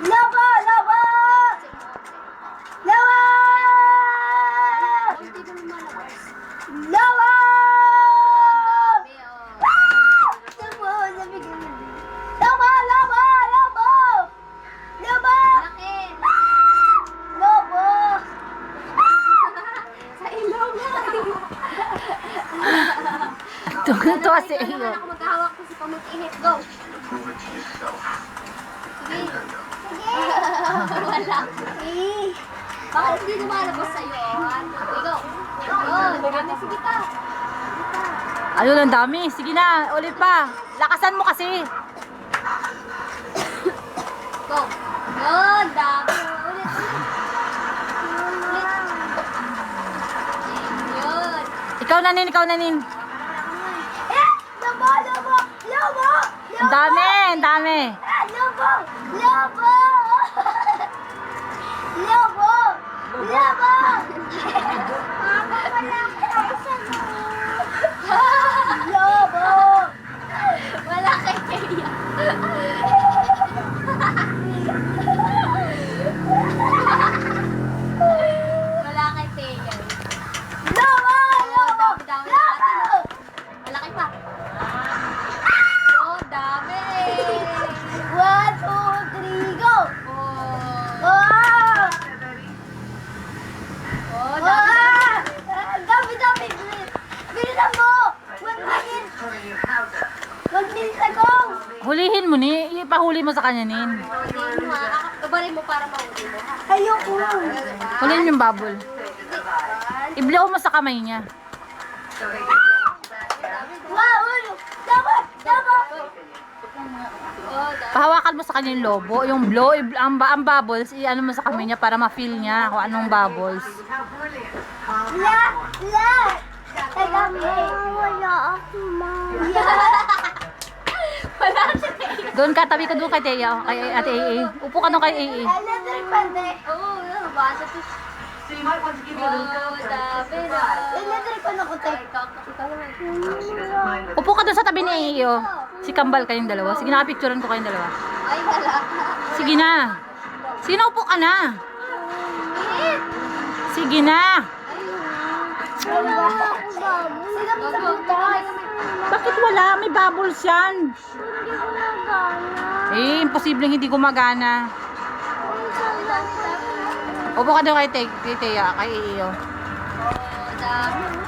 Laba! Laba! Laba! Laba! Laba! Laba! Laba! Laba! Laba! Laba! Sa ilong. Tuwa si Ikaw iyo. naman ako maghahawak ko si pamut-ihit. Go. Sige. Wala. Bakit hindi lumalabas sa'yo? Ikaw. Marami. Sige ka. Ayun, ang dami. Sige na, ulit pa. Lakasan mo kasi. Go. Yun, dami. Ulit. Yun. Ikaw na, Nin. Ikaw na, Nin. Laba! Laba! Laba! Ang dami, ang dami. Laba! Laba! Laba! Laba! Mama, wala ka isa mo. Laba! Wala kay Kaya. Wala kay Tegan. Laba! Laba! Dami Laba! natin. Malaki pa. Oh, dami. 1, 2, 3, go! Oh. Ah! Oh, dami. Ah! Dami, dami! Bilisan mo! 1 minute! 1 minute ago! Hulihin mo, Ni. Ipahuli mo sa kanya, Nin. Huliin mo ha. Ibalin mo para mahuli mo. Ayoko! Hulihin yung bubble. I-blow mo sa kamay niya. Wow! Dapat! Dapat! Oh, dami. Pahawakan mo sa kanya yung lobo. Yung blow, ang bubbles, i-ano mo sa kamay niya para ma-feel niya kung anong bubbles. La! La! Teka, wala ako, ma. Wala si Tegan. Doon ka, tabi ka doon kay Teya, kay Ate AA. Upo ka doon kay AA. Electric pande. Oo, nabasa to. Oh, dami na. Electric pan ako, tek. Ikaw naman. Upo ka doon sa tabi ni AA, oh. Si Kambal kayong dalawa. Sige, nakapicturean ko kayong dalawa. Ay, wala. Sige na. Sino upo ka na? Sige na. Wala ako, babu. Sila mo sa butas. Bakit wala? May bubbles yan. Hindi ko nagana. Eh, imposibleng hindi gumagana. Upo ka doon kay Teya, kay AA, oh. Oh, dami.